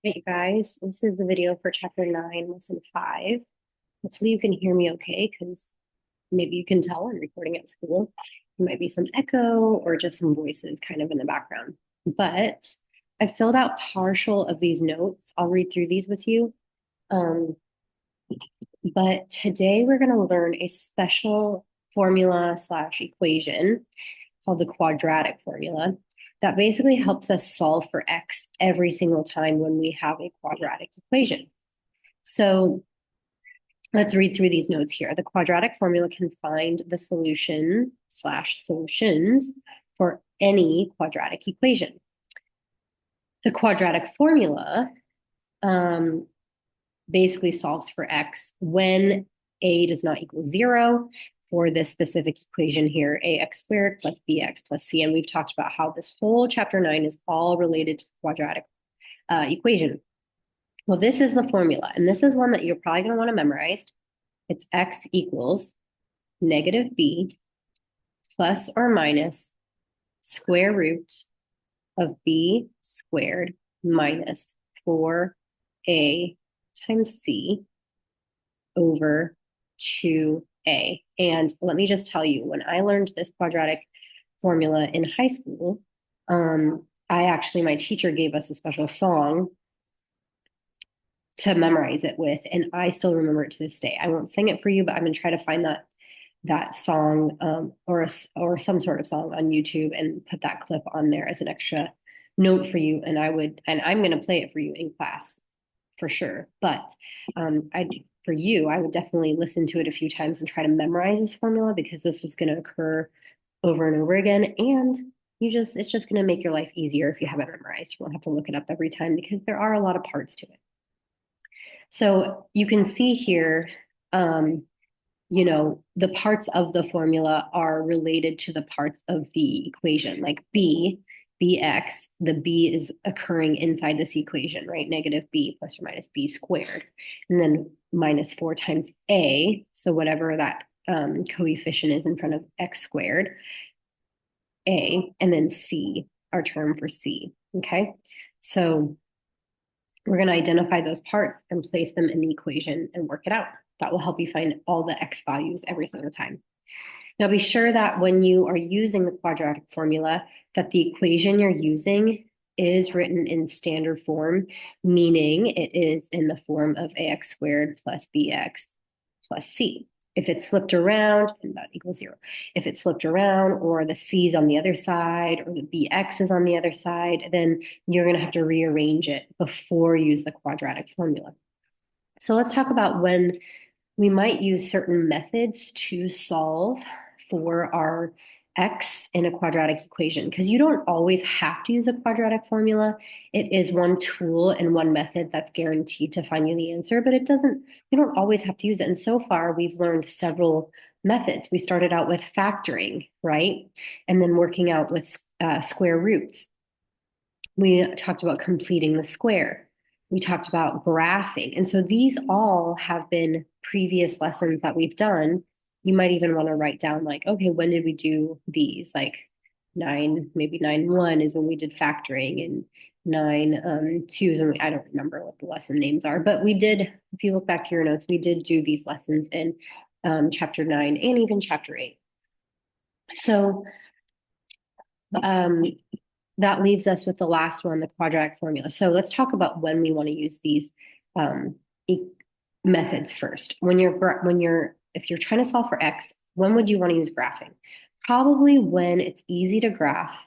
Hey guys, this is the video for chapter 9, lesson 5. Hopefully you can hear me okay, because maybe you can tell I'm recording at school. There might be some echo or just some voices kind of in the background. But I filled out partial of these notes. I'll read through these with you. Um, but today we're going to learn a special formula slash equation called the quadratic formula that basically helps us solve for x every single time when we have a quadratic equation. So let's read through these notes here. The quadratic formula can find the solution slash solutions for any quadratic equation. The quadratic formula basically solves for x when a does not equal 0 for this specific equation here, ax squared plus bx plus c. And we've talked about how this whole chapter 9 is all related to the quadratic equation. Well, this is the formula, and this is one that you're probably going to want to memorize. It's x equals negative b plus or minus square root of b squared minus 4a times c over 2a. And let me just tell you, when I learned this quadratic formula in high school, my teacher gave us a special song to memorize it with, and I still remember it to this day. I won't sing it for you, but I'm going to try to find that song or some sort of song on YouTube and put that clip on there as an extra note for you. And I'm going to play it for you in class for sure. But for you, I would definitely listen to it a few times and try to memorize this formula, because this is going to occur over and over again. And it's just going to make your life easier if you have it memorized. You won't have to look it up every time, because there are a lot of parts to it. So you can see here, the parts of the formula are related to the parts of the equation, like bx, the b is occurring inside this equation, right? Negative b plus or minus b squared. And then minus 4 times a, so whatever that coefficient is in front of x squared, a, and then c, our term for c, okay? So we're going to identify those parts and place them in the equation and work it out. That will help you find all the x values every single time. Now be sure that when you are using the quadratic formula, that the equation you're using is written in standard form, meaning it is in the form of ax squared plus bx plus c. If it's flipped around, and that equals 0. If it's flipped around, or the c is on the other side, or the bx is on the other side, then you're going to have to rearrange it before you use the quadratic formula. So let's talk about when we might use certain methods to solve for our x in a quadratic equation, because you don't always have to use a quadratic formula. It is one tool and one method that's guaranteed to find you the answer, but you don't always have to use it. And so far, we've learned several methods. We started out with factoring, right? And then working out with square roots. We talked about completing the square. We talked about graphing. And so these all have been previous lessons that we've done. You might even want to write down, like, okay, when did we do these? Like maybe 9.1 is when we did factoring, and 9.2 is when I don't remember what the lesson names are, but we did, if you look back to your notes, we did do these lessons in chapter 9 and even chapter 8. So that leaves us with the last one, the quadratic formula. So let's talk about when we want to use these methods first. If you're trying to solve for x, when would you want to use graphing? Probably when it's easy to graph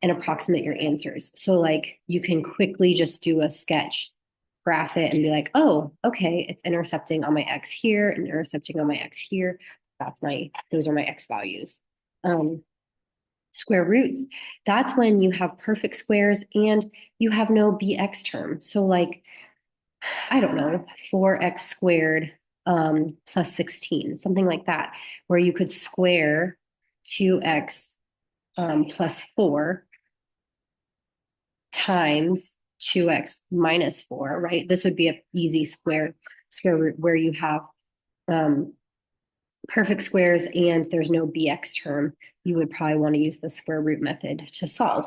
and approximate your answers. So like you can quickly just do a sketch, graph it, and be like, oh, okay, it's intercepting on my x here and intercepting on my x here. Those are my x values. Square roots, that's when you have perfect squares and you have no bx term. So like, I don't know, 4x squared plus 16, something like that, where you could square 2x plus 4 times 2x minus 4, right? This would be an easy square root where you have perfect squares and there's no bx term. You would probably want to use the square root method to solve.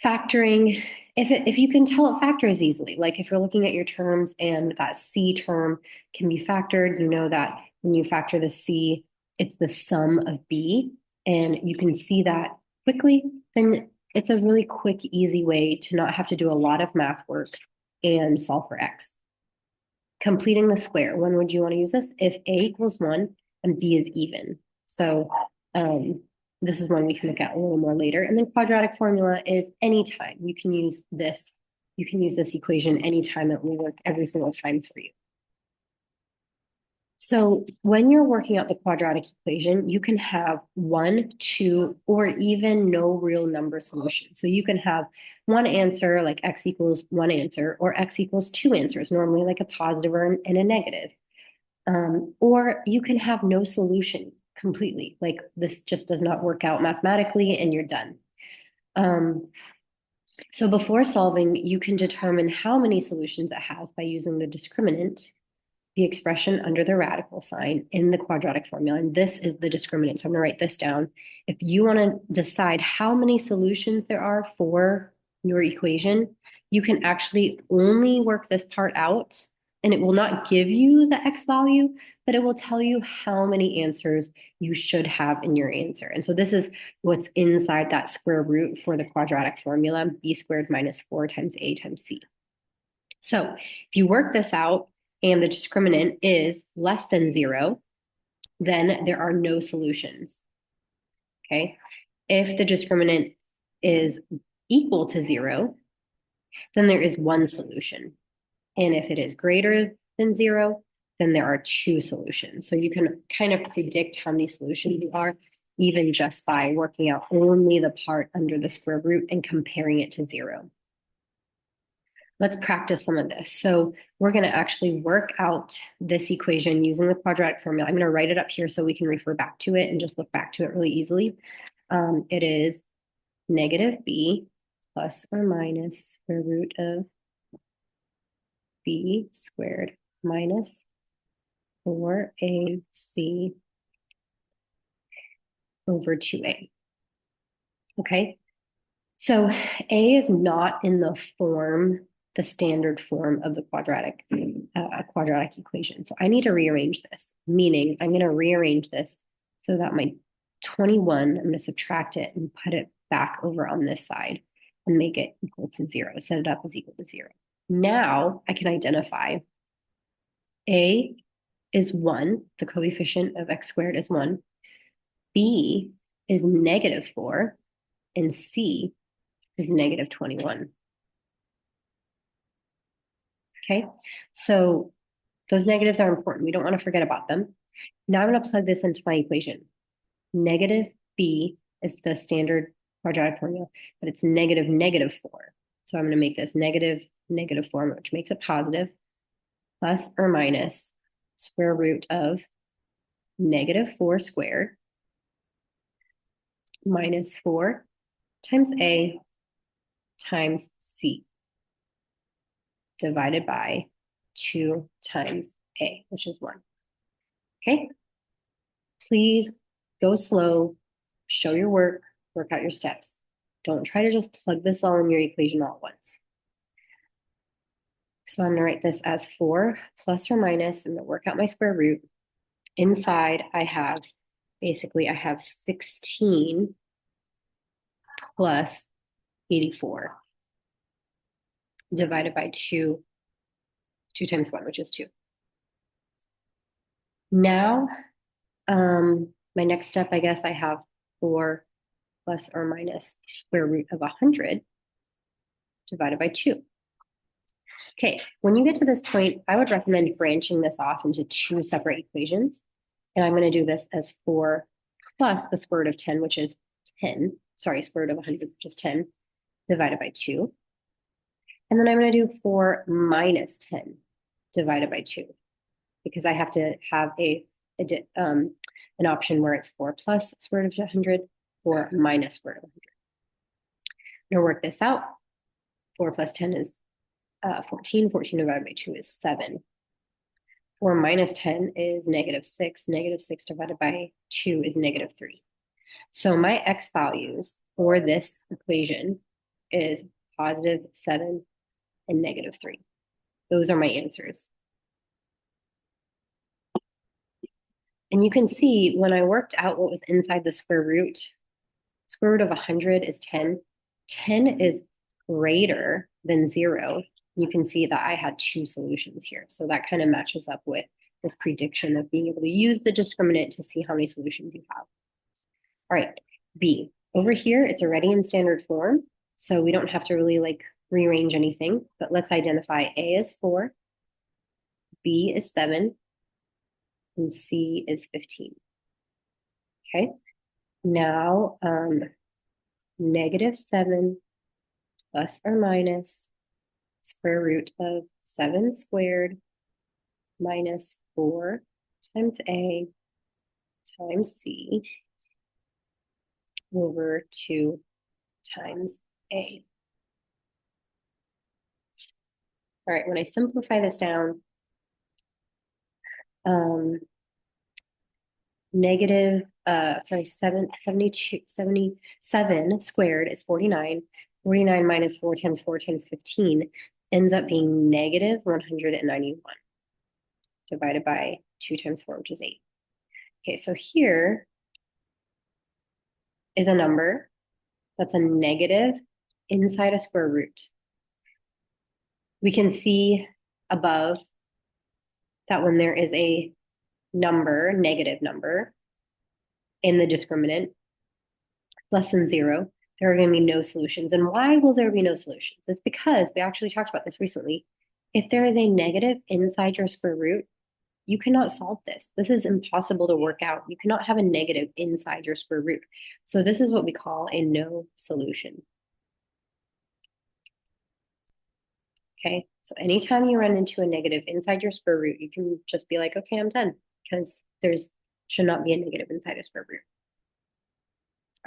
Factoring, if you can tell it factors easily, like if you're looking at your terms and that C term can be factored, you know that when you factor the C, it's the sum of B, and you can see that quickly, then it's a really quick, easy way to not have to do a lot of math work and solve for X. Completing the square, when would you want to use this? If A equals 1 and B is even. So this is one we can look at a little more later. And then quadratic formula is anytime. You can use this equation anytime. It will work every single time for you. So when you're working out the quadratic equation, you can have 1, 2, or even no real number solution. So you can have one answer, like x equals 1 answer, or x equals 2 answers, normally like a positive or and a negative. Or you can have no solution completely, like this just does not work out mathematically and you're done. So before solving, you can determine how many solutions it has by using the discriminant, the expression under the radical sign in the quadratic formula. And this is the discriminant. So I'm going to write this down. If you want to decide how many solutions there are for your equation, you can actually only work this part out, and it will not give you the X value, but it will tell you how many answers you should have in your answer. And so this is what's inside that square root for the quadratic formula, b squared minus 4 times a times c. So if you work this out, and the discriminant is less than 0, then there are no solutions, okay? If the discriminant is equal to 0, then there is one solution. And if it is greater than 0, then there are 2 solutions. So you can kind of predict how many solutions there are, even just by working out only the part under the square root and comparing it to 0. Let's practice some of this. So we're going to actually work out this equation using the quadratic formula. I'm going to write it up here so we can refer back to it and just look back to it really easily. It is negative b plus or minus square root of b squared minus 4ac over 2a. Okay, so a is not in the standard form of the quadratic equation. So I need to rearrange this, meaning I'm going to rearrange this so that my 21, I'm going to subtract it and put it back over on this side and make it equal to 0, set it up as equal to 0. Now I can identify a is 1, the coefficient of x squared is 1, b is negative 4, and c is negative 21. Okay, so those negatives are important. We don't want to forget about them. Now I'm going to plug this into my equation. Negative b is the standard quadratic formula, but it's negative negative 4. So I'm going to make this negative negative 4, which makes it positive, plus or minus square root of negative 4 squared minus 4 times a times c divided by 2 times a, which is 1. Okay, please go slow, show your work, work out your steps. Don't try to just plug this all in your equation all at once. So I'm going to write this as 4 plus or minus, I'm going to work out my square root. Inside I have 16 plus 84 divided by 2 times 1, which is 2. Now, my next step, I guess I have 4 plus or minus square root of 100 divided by 2. Okay, when you get to this point, I would recommend branching this off into 2 separate equations. And I'm going to do this as 4 plus the square root of 10, which is 10. Sorry, square root of 100, which is 10, divided by 2. And then I'm going to do 4 minus 10 divided by 2, because I have to have an option where it's 4 plus square root of 100, 4 minus square root of 100. I'm going to work this out. 4 plus 10 is 14. 14 divided by 2 is 7. 4 minus 10 is negative 6. Negative 6 divided by 2 is negative 3. So my x values for this equation is positive 7 and negative 3. Those are my answers. And you can see when I worked out what was inside the square root of 100 is 10. 10 is greater than 0. You can see that I had 2 solutions here. So that kind of matches up with this prediction of being able to use the discriminant to see how many solutions you have. All right, B. Over here, it's already in standard form, so we don't have to really like rearrange anything, but let's identify A is 4, B is 7, and C is 15. Okay, now negative 7 plus or minus square root of 7 squared minus 4 times A times C over 2 times A. All right, when I simplify this down, negative, 77 squared is 49. 49 minus 4 times 4 times 15 ends up being negative 191 divided by 2 times 4, which is 8. Okay, so here is a number that's a negative inside a square root. We can see above that when there is a number, negative number, in the discriminant, less than 0, there are going to be no solutions. And why will there be no solutions? It's because we actually talked about this recently. If there is a negative inside your square root, you cannot solve this. This is impossible to work out. You cannot have a negative inside your square root. So this is what we call a no solution. Okay, so anytime you run into a negative inside your square root, you can just be like, okay, I'm done, because there's should not be a negative inside a square root.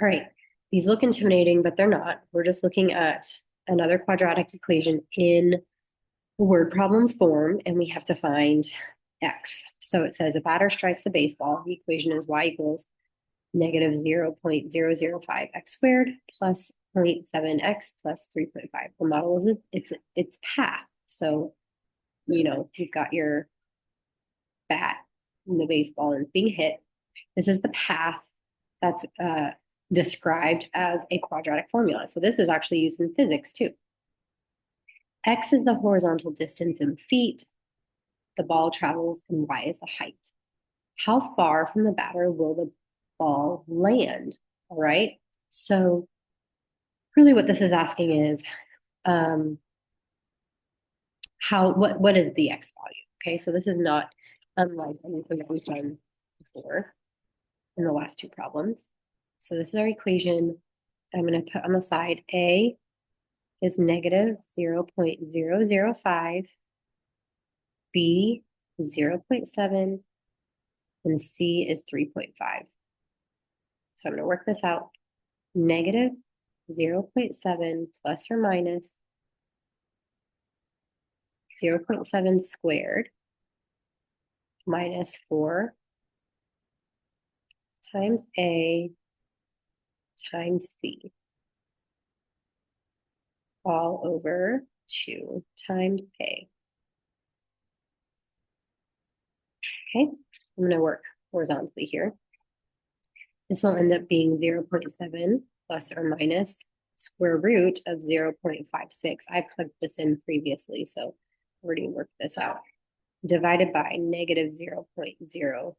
All right, these look intimidating, but they're not. We're just looking at another quadratic equation in word problem form, and we have to find x. So it says a batter strikes a baseball. The equation is y equals negative 0.005 x squared plus 0.7x plus 3.5. The model is its path. So, you've got your bat in the baseball and it's being hit. This is the path that's described as a quadratic formula. So this is actually used in physics too. X is the horizontal distance in feet the ball travels, and y is the height. How far from the batter will the ball land? All right. So really what this is asking is what is the x value? Okay, so this is not unlike anything that we've done before in the last 2 problems. So this is our equation. I'm going to put on the side a is negative 0.005, b 0.7, and c is 3.5. So I'm going to work this out. Negative 0.7 plus or minus 0.7 squared minus 4 times A times C all over 2 times A. Okay, I'm going to work horizontally here. This will end up being 0.7 plus or minus square root of 0.56. I plugged this in previously, so I've already worked this out. Divided by negative 0.01.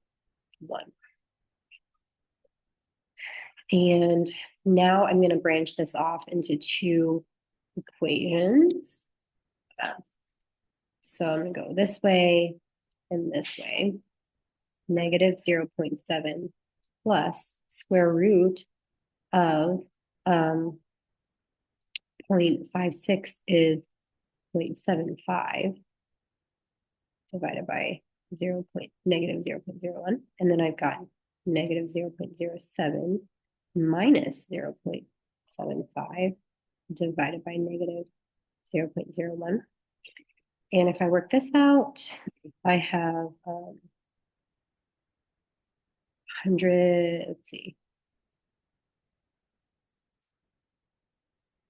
And now I'm going to branch this off into 2 equations. So I'm going to go this way and this way. Negative 0.7 plus square root of 0.56 is 0.75 divided by negative 0.01. And then I've got negative 0.07 minus 0.75 divided by negative 0.01. And if I work this out, I have 100, let's see.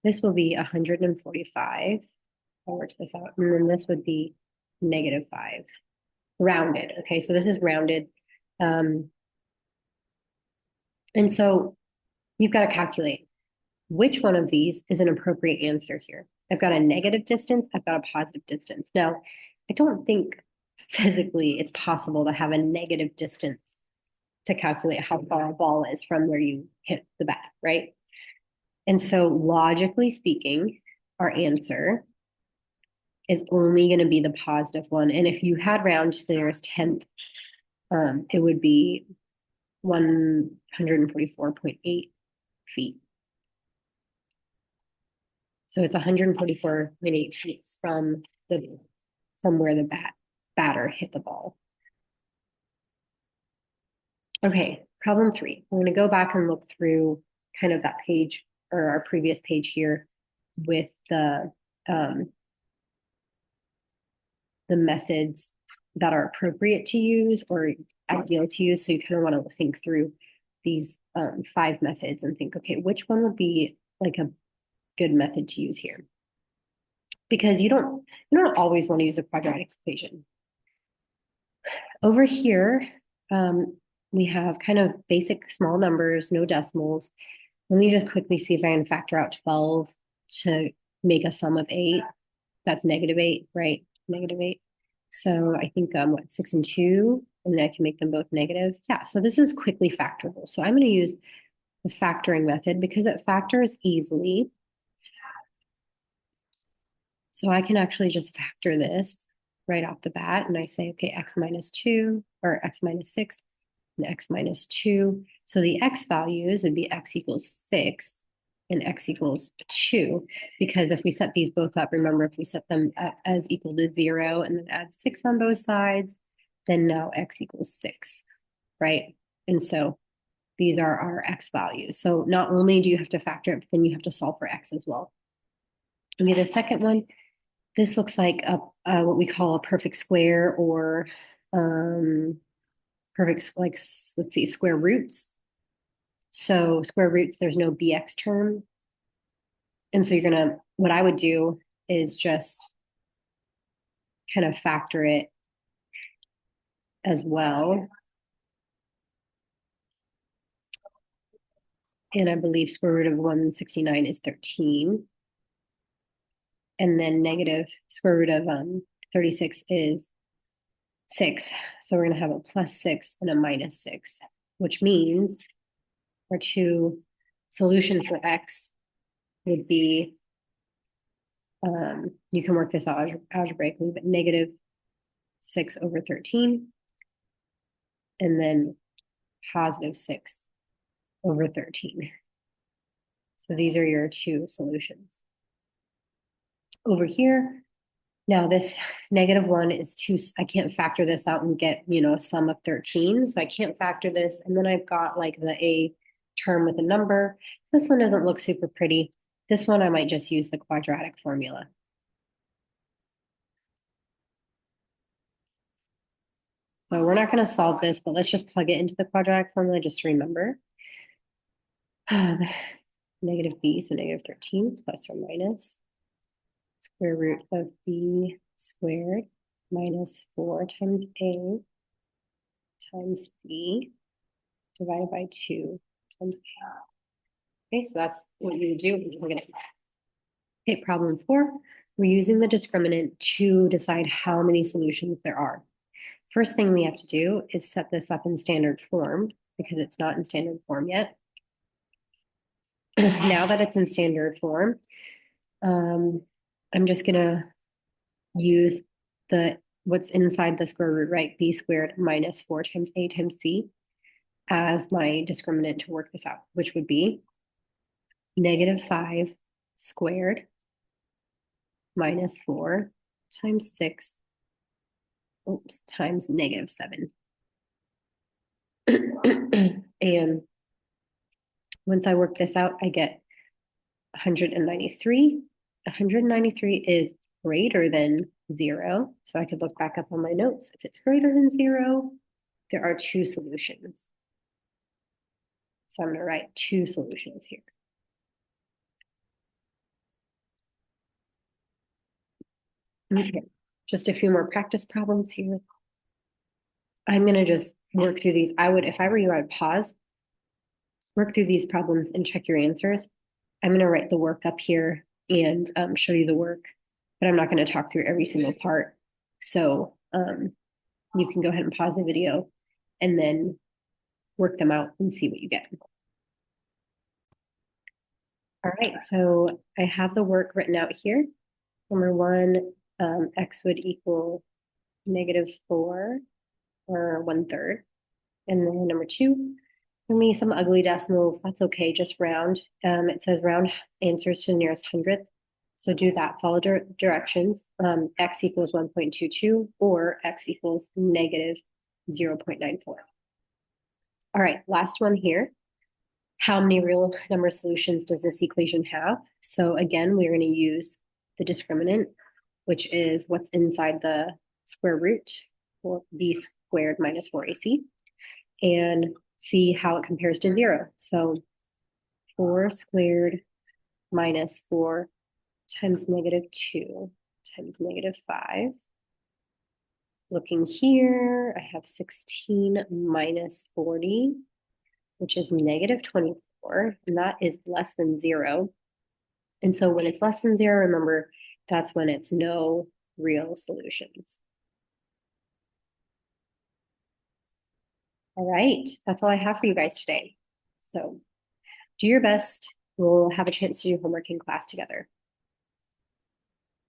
This will be 145. I'll work this out. And then this would be -5. Rounded. Okay, so this is rounded. And so you've got to calculate which one of these is an appropriate answer here. I've got a negative distance, I've got a positive distance. Now, I don't think physically it's possible to have a negative distance to calculate how far a ball is from where you hit the bat, right? And so logically speaking, our answer is only going to be the positive one. And if you had round to the nearest tenth, it would be 144.8 feet. So it's 144.8 feet from where the batter hit the ball. Okay, problem 3. I'm going to go back and look through kind of that page or our previous page here with the methods that are appropriate to use or ideal to use. So you kind of want to think through these 5 methods and think, okay, which one would be like a good method to use here? Because you don't always want to use a quadratic equation. Over here, we have kind of basic small numbers, no decimals. Let me just quickly see if I can factor out 12 to make a sum of 8. That's -8, right? -8. So I think what, 6 and 2, and then I can make them both negative. Yeah, so this is quickly factorable. So I'm going to use the factoring method because it factors easily. So I can actually just factor this right off the bat. And I say, okay, x minus 2 or x minus 6 and x minus 2. So the x values would be x equals 6 and x equals 2. Because if we set these both up, remember, if we set them up as equal to 0 and then add 6 on both sides, then now x equals 6, right? And so these are our x values. So not only do you have to factor it, but then you have to solve for x as well. Okay, the second one, this looks like what we call a perfect square or perfect, like, let's see, square roots. So square roots, there's no bx term. And so what I would do is just kind of factor it as well. And I believe square root of 169 is 13. And then negative square root of 36 is 6. So we're going to have a +6 and a -6, which means our 2 solutions for x would be, you can work this out algebraically, but -6 over 13, and then +6 over 13. So these are your 2 solutions. Over here, now this -1 is too, I can't factor this out and get, a sum of 13. So I can't factor this. And then I've got like the a term with a number. This one doesn't look super pretty. This one, I might just use the quadratic formula. So we're not going to solve this, but let's just plug it into the quadratic formula just to remember. -b, so -13 plus or minus square root of b squared minus 4 times a times c divided by 2 times a. Okay, so that's what you do. We're gonna. Okay, problem 4. We're using the discriminant to decide how many solutions there are. First thing we have to do is set this up in standard form because it's not in standard form yet. Now that it's in standard form, I'm just gonna use what's inside the square root, right? B squared minus 4 times a times c as my discriminant to work this out, which would be -5 squared minus 4 times 6, times -7. And once I work this out, I get 193. 193 is greater than 0. So I could look back up on my notes. If it's greater than 0, there are 2 solutions. So I'm going to write 2 solutions here. Okay, just a few more practice problems here. I'm gonna just work through these. If I were you, I'd pause, work through these problems and check your answers. I'm gonna write the work up here and show you the work, but I'm not gonna talk through every single part. So you can go ahead and pause the video and then work them out and see what you get. All right, so I have the work written out here. Number one, x would equal -4 or 1/3. And then number two, for me, some ugly decimals, that's okay, just round. It says round answers to the nearest hundredth. So do that, follow directions. X equals 1.22 or X equals -0.94. All right, last one here. How many real number solutions does this equation have? So again, we're going to use the discriminant, which is what's inside the square root, or b squared minus 4ac, and see how it compares to 0. So 4 squared minus 4 times -2 times -5. Looking here, I have 16 minus 40, which is -24, and that is less than 0. And so when it's less than 0, remember, that's when it's no real solutions. All right, that's all I have for you guys today. So do your best. We'll have a chance to do homework in class together.